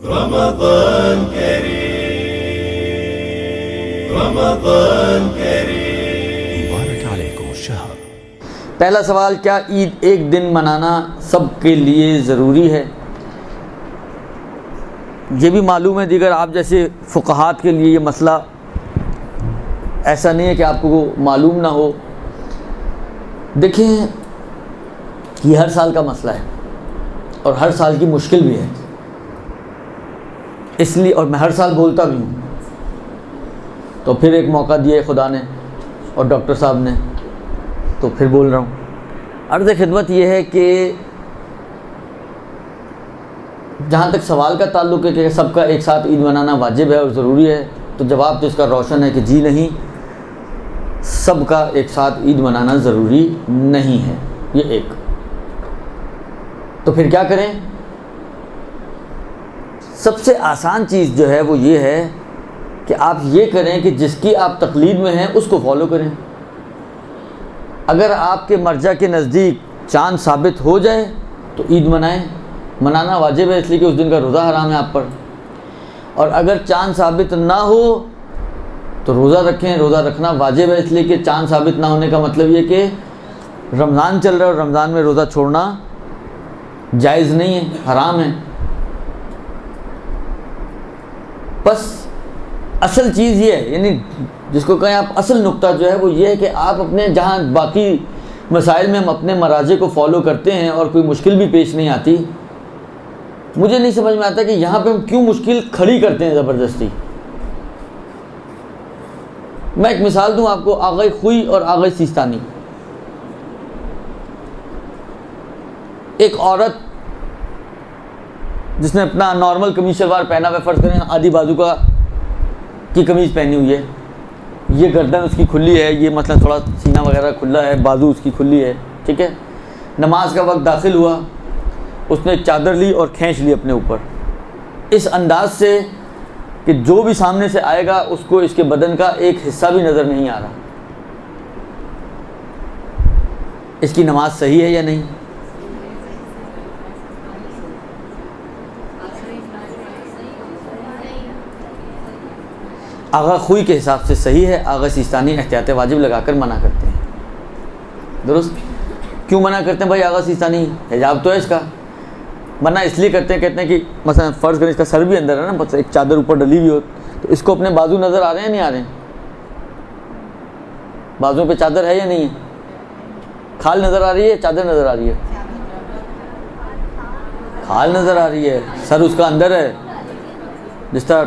رمضان کریم رمضان کریم مبارک علیکم الشہر۔ پہلا سوال، کیا عید ایک دن منانا سب کے لیے ضروری ہے؟ یہ بھی معلوم ہے دیگر آپ جیسے فقہات کے لیے یہ مسئلہ ایسا نہیں ہے کہ آپ کو معلوم نہ ہو۔ دیکھیں یہ ہر سال کا مسئلہ ہے اور ہر سال کی مشکل بھی ہے، اس لیے اور میں ہر سال بولتا بھی ہوں، تو پھر ایک موقع دیا ہے خدا نے اور ڈاکٹر صاحب نے، تو پھر بول رہا ہوں۔ عرض خدمت یہ ہے کہ جہاں تک سوال کا تعلق ہے کہ سب کا ایک ساتھ عید منانا واجب ہے اور ضروری ہے، تو جواب تو اس کا روشن ہے کہ جی نہیں، سب کا ایک ساتھ عید منانا ضروری نہیں ہے۔ یہ ایک، تو پھر کیا کریں؟ سب سے آسان چیز جو ہے وہ یہ ہے کہ آپ یہ کریں کہ جس کی آپ تقلید میں ہیں اس کو فالو کریں۔ اگر آپ کے مرجع کے نزدیک چاند ثابت ہو جائے تو عید منائیں، منانا واجب ہے اس لیے کہ اس دن کا روزہ حرام ہے آپ پر، اور اگر چاند ثابت نہ ہو تو روزہ رکھیں، روزہ رکھنا واجب ہے اس لیے کہ چاند ثابت نہ ہونے کا مطلب یہ کہ رمضان چل رہا ہے اور رمضان میں روزہ چھوڑنا جائز نہیں ہے، حرام ہے۔ بس اصل چیز یہ ہے، یعنی جس کو کہیں آپ اصل نقطہ جو ہے وہ یہ ہے کہ آپ اپنے جہاں باقی مسائل میں ہم اپنے مراجع کو فالو کرتے ہیں اور کوئی مشکل بھی پیش نہیں آتی، مجھے نہیں سمجھ میں آتا کہ یہاں پہ ہم کیوں مشکل کھڑی کرتے ہیں زبردستی۔ میں ایک مثال دوں آپ کو، آغا خوئی اور آغا سیستانی۔ ایک عورت جس نے اپنا نارمل قمیض شلوار پہنا ہوا ہے، فرض کریں آدھی بازو کا کی قمیض پہنی ہوئی ہے، یہ گردن اس کی کھلی ہے، یہ مثلا تھوڑا سینہ وغیرہ کھلا ہے، بازو اس کی کھلی ہے، ٹھیک ہے۔ نماز کا وقت داخل ہوا، اس نے ایک چادر لی اور کھینچ لی اپنے اوپر، اس انداز سے کہ جو بھی سامنے سے آئے گا اس کو اس کے بدن کا ایک حصہ بھی نظر نہیں آ رہا۔ اس کی نماز صحیح ہے یا نہیں؟ آغا خوئی کے حساب سے صحیح ہے، آغا سیستانی احتیاط واجب لگا کر منع کرتے ہیں۔ درست؟ کیوں منع کرتے ہیں بھائی آغا سیستانی؟ حجاب تو ہے اس کا، منع اس لیے کرتے ہیں، کہتے ہیں کہ مثلا فرض کریں اس کا سر بھی اندر ہے نا، بس ایک چادر اوپر ڈلی ہوئی ہو تو اس کو اپنے بازو نظر آ رہے ہیں نہیں آ رہے ہیں؟ بازو پہ چادر ہے یا نہیں ہے؟ کھال نظر آ رہی ہے، چادر نظر آ رہی ہے؟ کھال نظر آ رہی ہے، سر اس کا اندر ہے، جس طرح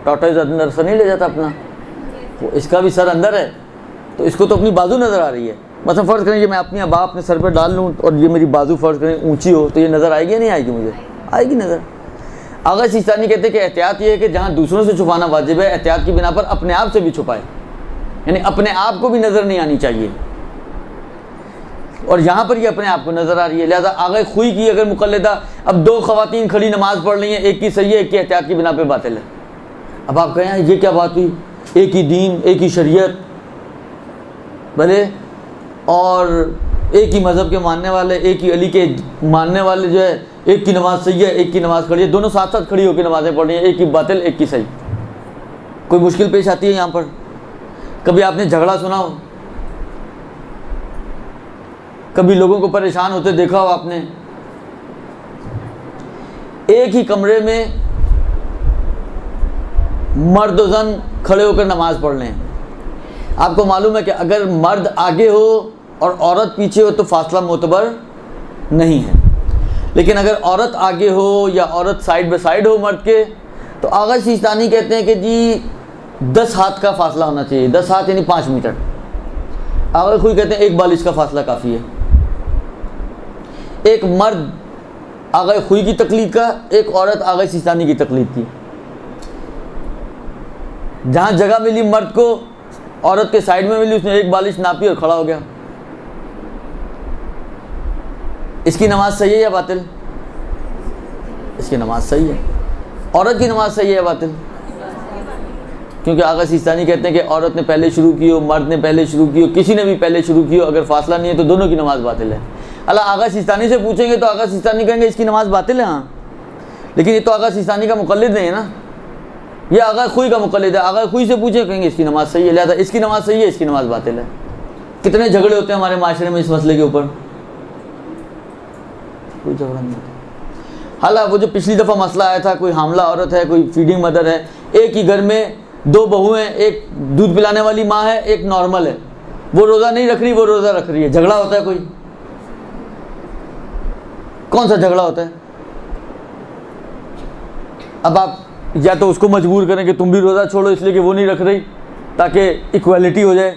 ٹاٹا اندر سر نہیں لے جاتا اپنا، وہ اس کا بھی سر اندر ہے، تو اس کو تو اپنی بازو نظر آ رہی ہے۔ مثلا فرض کریں کہ میں اپنی ابا اپنے سر پہ ڈال لوں اور یہ میری بازو فرض کریں اونچی ہو تو یہ نظر آئے گی یا نہیں آئے گی؟ مجھے آئے گی نظر۔ آغا سیستانی کہتے ہیں کہ احتیاط یہ ہے کہ جہاں دوسروں سے چھپانا واجب ہے، احتیاط کی بنا پر اپنے آپ سے بھی چھپائے، یعنی اپنے آپ کو بھی نظر نہیں آنی چاہیے، اور یہاں پر یہ اپنے آپ کو نظر آ رہی ہے۔ لہذا آغا خوئی کی اگر مقلدہ، اب دو خواتین کھڑی نماز پڑھ رہی ہیں، ایک کی صحیح ہے ایک کی احتیاط کی بنا پہ باطل ہے۔ اب آپ کہیں یہ کیا بات ہوئی، ایک ہی دین، ایک ہی شریعت، بھلے اور ایک ہی مذہب کے ماننے والے، ایک ہی علی کے ماننے والے جو ہے، ایک کی نماز صحیح ہے ایک کی نماز کھڑی ہے، دونوں ساتھ ساتھ کھڑی ہو کے نمازیں پڑھ رہی ہیں، ایک کی باطل ایک کی صحیح، کوئی مشکل پیش آتی ہے یہاں پر؟ کبھی آپ نے جھگڑا سنا ہو؟ کبھی لوگوں کو پریشان ہوتے دیکھا ہو آپ نے؟ ایک ہی کمرے میں مرد و زن کھڑے ہو کر نماز پڑھ لیں، آپ کو معلوم ہے کہ اگر مرد آگے ہو اور عورت پیچھے ہو تو فاصلہ معتبر نہیں ہے، لیکن اگر عورت آگے ہو یا عورت سائیڈ بائی سائیڈ ہو مرد کے تو آغا سیستانی کہتے ہیں کہ جی 10 ہاتھ کا فاصلہ ہونا چاہیے، 10 ہاتھ یعنی 5 میٹر۔ آغا خوئی کہتے ہیں 1 بالش کا فاصلہ کافی ہے۔ ایک مرد آغا خوئی کی تقلید کا، ایک عورت آغا سیستانی کی تقلید کی۔ جہاں جگہ ملی مرد کو عورت کے سائیڈ میں ملی، اس نے 1 بالش ناپی اور کھڑا ہو گیا۔ اس کی نماز صحیح ہے یا باطل؟ اس کی نماز صحیح ہے۔ عورت کی نماز صحیح ہے یا باطل؟ کیونکہ آغا سیستانی کہتے ہیں کہ عورت نے پہلے شروع کی ہو، مرد نے پہلے شروع کی ہو، کسی نے بھی پہلے شروع کی ہو، اگر فاصلہ نہیں ہے تو دونوں کی نماز باطل ہے۔ اللہ آغا سیستانی سے پوچھیں گے تو آغا سیستانی کہیں گے اس کی نماز باطل ہے۔ ہاں لیکن یہ تو آغا سیستانی کا مقلد نہیں ہے نا، یہ آغا خوئی کا مقلد ہے. آغا خوئی سے پوچھیں کہیں گے اس کی نماز صحیح ہے، لہٰذا اس کی نماز صحیح ہے، اس کی نماز باطل ہے. کتنے جھگڑے ہوتے ہیں ہمارے معاشرے میں اس مسئلے کے اوپر، کوئی جھگڑا نہیں ہوتا. حالانکہ وہ جو پچھلی دفعہ مسئلہ آیا تھا، کوئی حاملہ عورت ہے، کوئی فیڈنگ مدر ہے، ایک ہی گھر میں 2 بہو ہیں، ایک دودھ پلانے والی ماں ہے، ایک نارمل ہے، وہ روزہ نہیں رکھ رہی، وہ روزہ رکھ رہی ہے، جھگڑا ہوتا ہے کوئی؟ کون سا جھگڑا ہوتا ہے؟ اب آپ یا تو اس کو مجبور کریں کہ تم بھی روزہ چھوڑو اس لیے کہ وہ نہیں رکھ رہی تاکہ ایکویلٹی ہو جائے،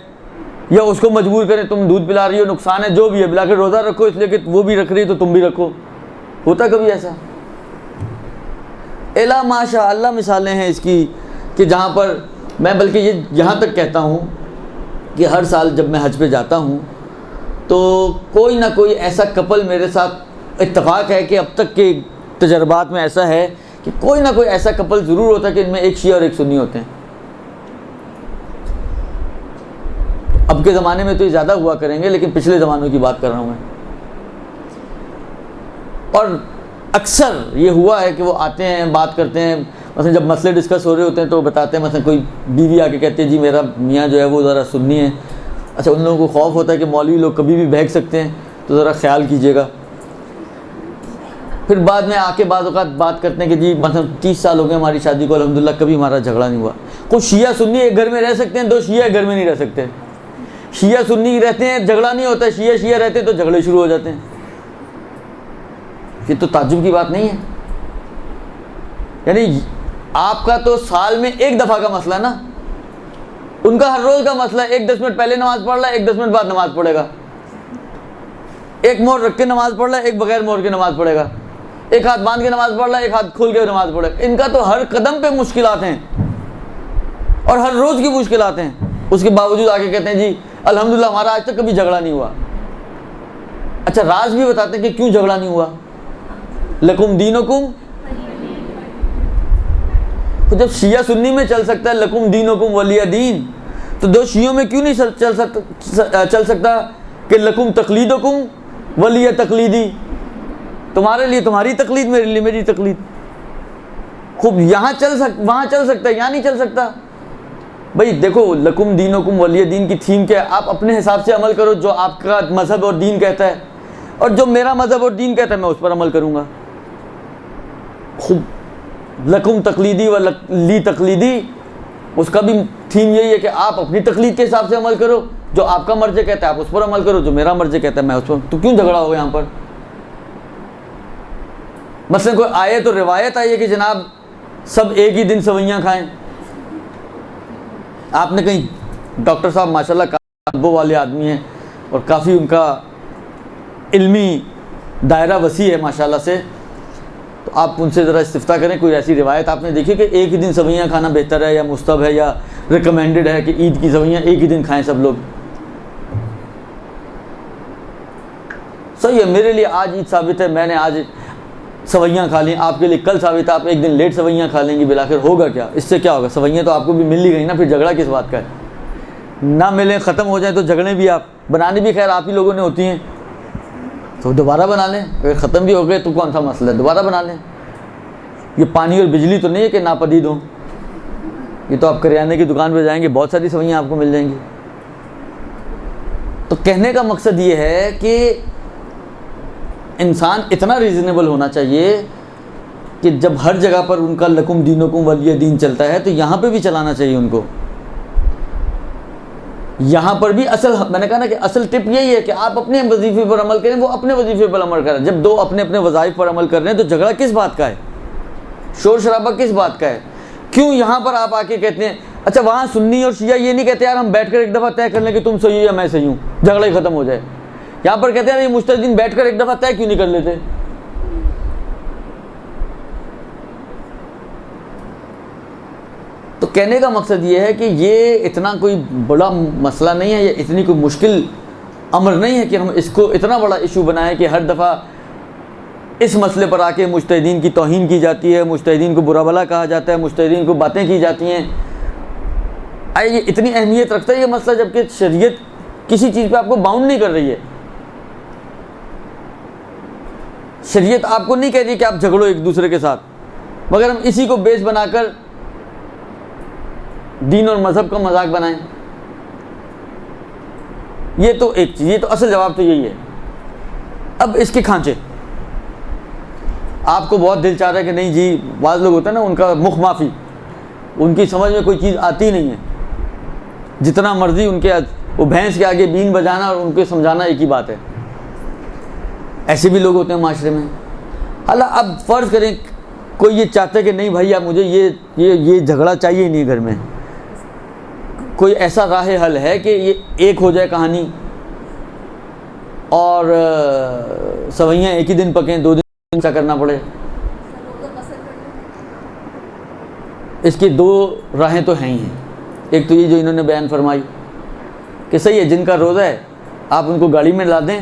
یا اس کو مجبور کریں تم دودھ پلا رہی ہو، نقصان ہے جو بھی ہے، بلا کے روزہ رکھو اس لیے کہ وہ بھی رکھ رہی ہے تو تم بھی رکھو. ہوتا کبھی ایسا؟ الا ماشاء اللہ مثالیں ہیں اس کی کہ جہاں پر میں بلکہ یہ یہاں تک کہتا ہوں کہ ہر سال جب میں حج پہ جاتا ہوں تو کوئی نہ کوئی ایسا کپل میرے ساتھ اتفاق ہے کہ اب تک کے تجربات میں ایسا ہے کہ کوئی نہ کوئی ایسا کپل ضرور ہوتا ہے کہ ان میں ایک شیعہ اور ایک سنی ہوتے ہیں. اب کے زمانے میں تو یہ زیادہ ہوا کریں گے، لیکن پچھلے زمانوں کی بات کر رہا ہوں میں. اور اکثر یہ ہوا ہے کہ وہ آتے ہیں، بات کرتے ہیں، مثلا جب مسئلے ڈسکس ہو رہے ہوتے ہیں تو وہ بتاتے ہیں، مثلا کوئی بیوی آ کے کہتے ہیں جی میرا میاں جو ہے وہ ذرا سنی ہے. اچھا، ان لوگوں کو خوف ہوتا ہے کہ مولوی لوگ کبھی بھی بہک سکتے ہیں تو ذرا خیال کیجیے گا. پھر بعد میں آ کے بعض اوقات بات کرتے ہیں کہ جی مثلا 30 سال ہو گئے ہماری شادی کو، الحمدللہ کبھی ہمارا جھگڑا نہیں ہوا. کچھ شیعہ سنی ایک گھر میں رہ سکتے ہیں، 2 شیعہ ایک گھر میں نہیں رہ سکتے. شیعہ سنی رہتے ہیں جھگڑا نہیں ہوتا ہے، شیعہ رہتے ہیں تو جھگڑے شروع ہو جاتے ہیں. یہ تو تعجب کی بات نہیں ہے. یعنی آپ کا تو سال میں ایک دفعہ کا مسئلہ ہے نا، ان کا ہر روز کا مسئلہ ہے. ایک 10 منٹ پہلے نماز پڑھ رہا ہے، ایک 10 منٹ بعد نماز پڑھے گا. ایک مور رکھ کے نماز پڑھ رہا ہے، ایک بغیر مور کے نماز پڑھے گا. ایک ہاتھ باندھ کے نماز پڑھ رہا ہے، ایک ہاتھ کھول کے نماز پڑھے گا. ان کا تو ہر قدم پہ مشکلات ہیں اور ہر روز کی مشکلات ہیں. اس کے باوجود آ کے کہتے ہیں جی الحمدللہ ہمارا آج تک کبھی جھگڑا نہیں ہوا. اچھا، راز بھی بتاتے ہیں کہ کیوں جھگڑا نہیں ہوا. لکم دینکم، تو جب شیعہ سنی میں چل سکتا ہے لکم دینکم ولی دین، تو 2 شیعوں میں کیوں نہیں چل سکتا کہ لکم تقلیدکم ولی تقلیدی، تمہارے لیے تمہاری تقلید، میرے لیے میری تقلید. خوب یہاں وہاں چل سکتا ہے، یہاں نہیں چل سکتا. بھائی دیکھو، لکم دینکم ولی دین کی تھیم کیا ہے؟ آپ اپنے حساب سے عمل کرو جو آپ کا مذہب اور دین کہتا ہے، اور جو میرا مذہب اور دین کہتا ہے میں اس پر عمل کروں گا. خوب لکم تقلیدی و لی تقلیدی، اس کا بھی تھیم یہی ہے کہ آپ اپنی تقلید کے حساب سے عمل کرو، جو آپ کا مرجع کہتا ہے آپ اس پر عمل کرو، جو میرا مرجع کہتا ہے میں اس پر. تو کیوں جھگڑا ہوگا یہاں پر؟ مثلا کوئی آئے تو روایت آئی ہے کہ جناب سب ایک ہی دن سوئیاں کھائیں. آپ نے کہیں ڈاکٹر صاحب ماشاءاللہ کاتبوں والے آدمی ہیں اور کافی ان کا علمی دائرہ وسیع ہے ماشاءاللہ سے، تو آپ ان سے ذرا استفتاء کریں کوئی ایسی روایت آپ نے دیکھی کہ ایک ہی دن سویاں کھانا بہتر ہے یا مستحب ہے یا ریکمینڈڈ ہے کہ عید کی سویاں ایک ہی دن کھائیں سب لوگ. صحیح ہے، میرے لیے آج عید ثابت ہے، میں نے آج سویاں کھا لیں، آپ کے لیے کل ثابت ہے آپ ایک دن لیٹ سویاں کھا لیں گی. بالآخر ہوگا کیا؟ اس سے کیا ہوگا؟ سویاں تو آپ کو بھی مل ہی گئی نا، پھر جھگڑا کس بات کا ہے؟ نہ ملیں ختم ہو جائیں تو جھگڑیں بھی آپ بنانی بھی خیر آپ ہی لوگوں نے ہوتی ہیں، تو دوبارہ بنا لیں. اگر ختم بھی ہو گئے تو کون سا مسئلہ ہے، دوبارہ بنا لیں. یہ پانی اور بجلی تو نہیں ہے کہ ناپدید ہوں. یہ تو آپ کریانے کی دکان پہ جائیں گے بہت ساری سویاں آپ کو مل جائیں گی. تو کہنے کا مقصد یہ ہے کہ انسان اتنا ریزنیبل ہونا چاہیے کہ جب ہر جگہ پر ان کا لکم دینکم ولی دین چلتا ہے تو یہاں پہ بھی چلانا چاہیے ان کو. یہاں پر بھی میں نے کہا نا کہ اصل ٹپ یہی ہے کہ آپ اپنے وظیفے پر عمل کریں، وہ اپنے وظیفے پر عمل کریں. جب 2 اپنے اپنے وظائف پر عمل کر رہے ہیں تو جھگڑا کس بات کا ہے؟ شور شرابہ کس بات کا ہے؟ کیوں یہاں پر آپ آ کے کہتے ہیں اچھا وہاں سنی اور شیعہ یہ نہیں کہتے یار ہم بیٹھ کر ایک دفعہ طے کر لیں کہ تم صحیح ہو یا میں صحیح ہوں، جھگڑا ہی ختم ہو جائے. یہاں پر کہتے ہیں یہ مجتہدین بیٹھ کر ایک دفعہ طے کیوں نہیں کر لیتے؟ تو کہنے کا مقصد یہ ہے کہ یہ اتنا کوئی بڑا مسئلہ نہیں ہے، یہ اتنی کوئی مشکل امر نہیں ہے کہ ہم اس کو اتنا بڑا ایشو بنائیں کہ ہر دفعہ اس مسئلے پر آ کے مجتہدین کی توہین کی جاتی ہے، مجتہدین کو برا بھلا کہا جاتا ہے، مجتہدین کو باتیں کی جاتی ہیں. یہ اتنی اہمیت رکھتا ہے یہ مسئلہ جبکہ شریعت کسی چیز پہ آپ کو باؤنڈ نہیں کر رہی ہے. شریعت آپ کو نہیں کہہ رہی کہ آپ جھگڑو ایک دوسرے کے ساتھ، مگر ہم اسی کو بیس بنا کر دین اور مذہب کا مذاق بنائیں. یہ تو ایک چیز, یہ تو اصل جواب تو یہی ہے. اب اس کے کھانچے, آپ کو بہت دل چاہ رہا ہے کہ نہیں جی, بعض لوگ ہوتے ہیں نا ان کا مخ معافی, ان کی سمجھ میں کوئی چیز آتی نہیں ہے, جتنا مرضی ان کے وہ بھینس کے آگے بین بجانا اور ان کو سمجھانا ایک ہی بات ہے. ایسے بھی لوگ ہوتے ہیں معاشرے میں. اللہ, اب فرض کریں کوئی یہ چاہتا ہے کہ نہیں بھائی اب مجھے یہ جھگڑا چاہیے ہی نہیں گھر میں, کوئی ایسا راہ حل ہے کہ یہ ایک ہو جائے کہانی اور سوئیاں ایک ہی دن پکیں, 2 دن کا کرنا پڑے. اس کی 2 راہیں تو ہیں ہی ہیں. ایک تو یہ جو انہوں نے بیان فرمائی کہ صحیح ہے, جن کا روزہ ہے آپ ان کو گاڑی میں لا دیں,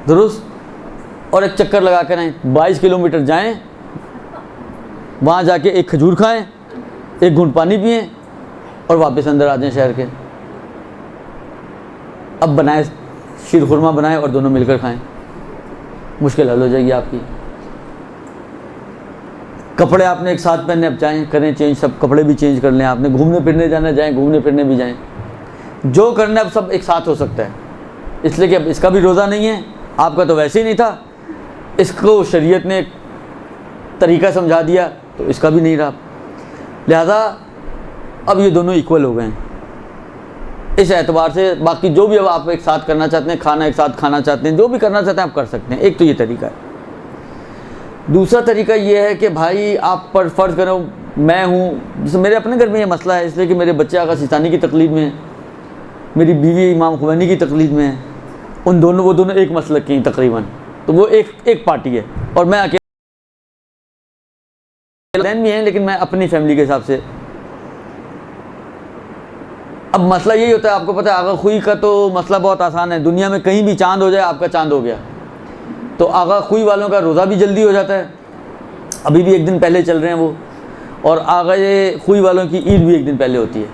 درست, اور ایک چکر لگا کر آئیں, 22 کلومیٹر جائیں, وہاں جا کے ایک کھجور کھائیں, ایک گھونٹ پانی پئیں اور واپس اندر آ جائیں شہر کے. اب بنائیں, شیر خورما بنائیں اور دونوں مل کر کھائیں, مشکل حل ہو جائے گی آپ کی. کپڑے آپ نے ایک ساتھ پہننے, اب جائیں کریں چینج, سب کپڑے بھی چینج کر لیں. آپ نے گھومنے پھرنے جانا, جائیں گھومنے پھرنے بھی جائیں, جو کرنا اب سب ایک ساتھ ہو سکتا ہے. اس لیے کہ اب اس کا بھی روزہ نہیں ہے, آپ کا تو ویسے ہی نہیں تھا, اس کو شریعت نے ایک طریقہ سمجھا دیا تو اس کا بھی نہیں رہا. لہذا اب یہ دونوں ایکول ہو گئے ہیں اس اعتبار سے. باقی جو بھی اب آپ ایک ساتھ کرنا چاہتے ہیں, کھانا ایک ساتھ کھانا چاہتے ہیں, جو بھی کرنا چاہتے ہیں آپ کر سکتے ہیں. ایک تو یہ طریقہ ہے. دوسرا طریقہ یہ ہے کہ بھائی آپ پر فرض کرو میں ہوں, جیسے میرے اپنے گھر میں یہ مسئلہ ہے, اس لیے کہ میرے بچے آقا سیستانی کی تقلید میں ہیں, میری بیوی امام خمینی کی تقلید میں ہے, وہ دونوں ایک مسلک کی ہیں تقریباً, تو وہ ایک پارٹی ہے اور میں اکیلے بھی ہیں, لیکن میں اپنی فیملی کے حساب سے. اب مسئلہ یہی ہوتا ہے, آپ کو پتہ ہے آغا خوئی کا تو مسئلہ بہت آسان ہے. دنیا میں کہیں بھی چاند ہو جائے آپ کا چاند ہو گیا. تو آغا خوئی والوں کا روزہ بھی جلدی ہو جاتا ہے, ابھی بھی 1 دن پہلے چل رہے ہیں وہ, اور آغا خوئی والوں کی عید بھی 1 دن پہلے ہوتی ہے.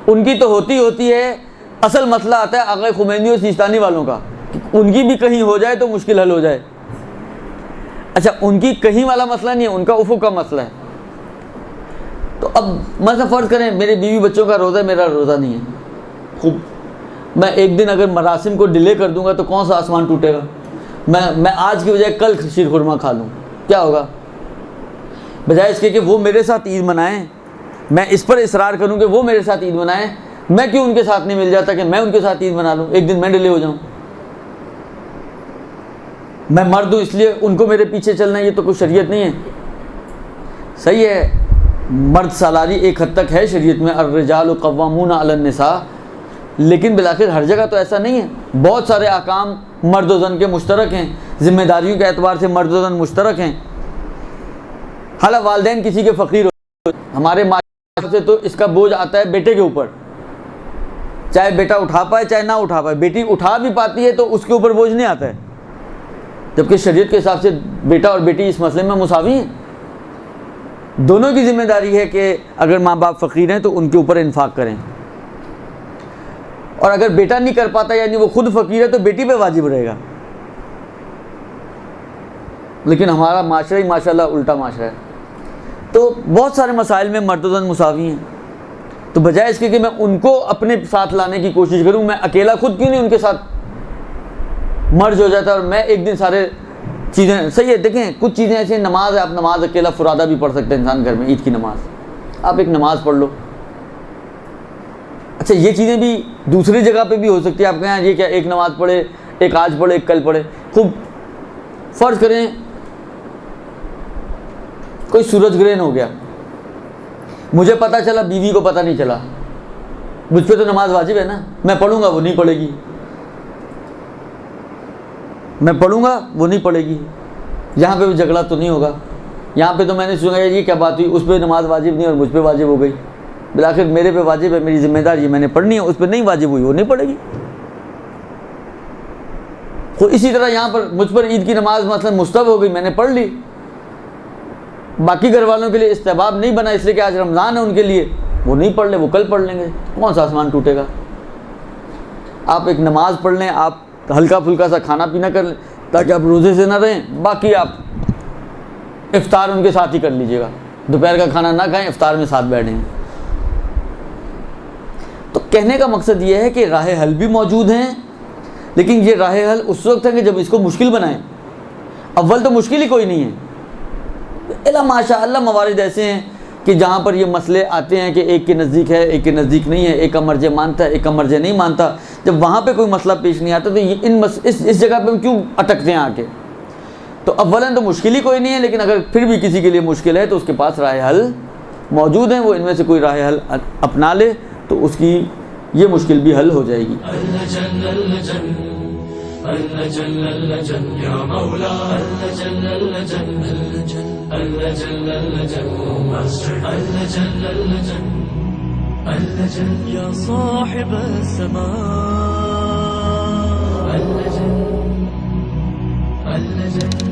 ان کی تو ہوتی ہے, اصل مسئلہ آتا ہے آغا خمینی اور سیستانی والوں کا, ان کی بھی کہیں ہو جائے تو مشکل حل ہو جائے. اچھا, ان کی کہیں والا مسئلہ نہیں ہے, ان کا افق کا مسئلہ ہے. تو اب مثلا فرض کریں میرے بیوی بچوں کا روزہ ہے, میرا روزہ نہیں ہے. خوب, میں 1 دن اگر مراسم کو ڈیلے کر دوں گا تو کون سا آسمان ٹوٹے گا. میں آج کی بجائے کل شیر خورما کھا لوں, کیا ہوگا؟ بجائے اس کے کہ وہ میرے ساتھ عید منائیں, میں اس پر اصرار کروں کہ وہ میرے ساتھ عید منائیں, میں کیوں ان کے ساتھ نہیں مل جاتا کہ میں ان کے ساتھ عید منا لوں, 1 دن میں ڈیلے ہو جاؤں. میں مرد ہوں اس لیے ان کو میرے پیچھے چلنا ہے, یہ تو کوئی شریعت نہیں ہے. صحیح ہے, مرد سالاری ایک حد تک ہے شریعت میں, الرجال قوامون علی النساء, لیکن بالآخر ہر جگہ تو ایسا نہیں ہے. بہت سارے احکام مرد و زن کے مشترک ہیں, ذمہ داریوں کے اعتبار سے مرد و زن مشترک ہیں. حالانکہ والدین کسی کے فقیر ہوتے ہیں, ہمارے معاشرے سے تو اس کا بوجھ آتا ہے بیٹے کے اوپر, چاہے بیٹا اٹھا پائے چاہے نہ اٹھا پائے. بیٹی اٹھا بھی پاتی ہے تو اس کے اوپر بوجھ نہیں آتا ہے, جبکہ شریعت کے حساب سے بیٹا اور بیٹی اس مسئلے میں مساوی ہیں. دونوں کی ذمہ داری ہے کہ اگر ماں باپ فقیر ہیں تو ان کے اوپر انفاق کریں, اور اگر بیٹا نہیں کر پاتا یعنی وہ خود فقیر ہے تو بیٹی پہ واجب رہے گا. لیکن ہمارا معاشرہ ہی ماشاءاللہ الٹا معاشرہ ہے. تو بہت سارے مسائل میں مرد و زن مساوی ہیں. تو بجائے اس کے کہ میں ان کو اپنے ساتھ لانے کی کوشش کروں, میں اکیلا خود کیوں نہیں ان کے ساتھ مرج ہو جاتا اور میں 1 دن سارے چیزیں. صحیح ہے, دیکھیں کچھ چیزیں ایسی ہیں, نماز ہے, آپ نماز اکیلا فرادہ بھی پڑھ سکتے ہیں انسان گھر میں, عید کی نماز آپ ایک نماز پڑھ لو. اچھا, یہ چیزیں بھی دوسری جگہ پہ بھی ہو سکتی ہے. آپ کہیں یہ کیا ایک نماز پڑھے, ایک آج پڑھے ایک کل پڑھے. خوب فرض کریں کوئی سورج گرہن ہو گیا, مجھے پتہ چلا بیوی کو پتہ نہیں چلا, مجھ پہ تو نماز واجب ہے نا, میں پڑھوں گا وہ نہیں پڑھے گی, میں پڑھوں گا وہ نہیں پڑھے گی. یہاں پہ بھی جھگڑا تو نہیں ہوگا, یہاں پہ تو میں نے سنا یہ کیا بات ہوئی, اس پہ نماز واجب نہیں اور مجھ پہ واجب ہو گئی. بالآخر میرے پہ واجب ہے, میری ذمہ داری ہے, میں نے پڑھنی ہے, اس پہ نہیں واجب ہوئی وہ نہیں پڑھے گی. تو اسی طرح یہاں پر مجھ پر عید کی نماز مثلا مستحب ہو گئی, میں نے پڑھ لی, باقی گھر والوں کے لیے استحباب نہیں بنا اس لیے کہ آج رمضان ہے ان کے لیے, وہ نہیں پڑھ لیں, وہ کل پڑھ لیں گے, کون سا آسمان ٹوٹے گا. آپ ایک نماز پڑھ لیں, آپ ہلکا پھلکا سا کھانا پینا کر لیں تاکہ آپ روزے سے نہ رہیں, باقی آپ افطار ان کے ساتھ ہی کر لیجیے گا, دوپہر کا کھانا نہ کھائیں, افطار میں ساتھ بیٹھیں. تو کہنے کا مقصد یہ ہے کہ راہ حل بھی موجود ہیں, لیکن یہ راہ حل اس وقت ہے کہ جب اس کو مشکل بنائیں. اول تو مشکل ہی کوئی نہیں ہے. الا ماشاء اللہ موارد ایسے ہیں کہ جہاں پر یہ مسئلے آتے ہیں کہ ایک کے نزدیک ہے, ایک کے نزدیک نہیں ہے, ایک کا مرجع مانتا ہے, ایک کا مرجع نہیں مانتا. جب وہاں پہ کوئی مسئلہ پیش نہیں آتا تو اس جگہ پہ ہم کیوں اٹکتے ہیں آ کے؟ تو اولاً تو مشکل ہی کوئی نہیں ہے, لیکن اگر پھر بھی کسی کے لیے مشکل ہے تو اس کے پاس راہ حل موجود ہیں, وہ ان میں سے کوئی راہ حل اپنا لے تو اس کی یہ مشکل بھی حل ہو جائے گی. يا صاحب السماء اللجن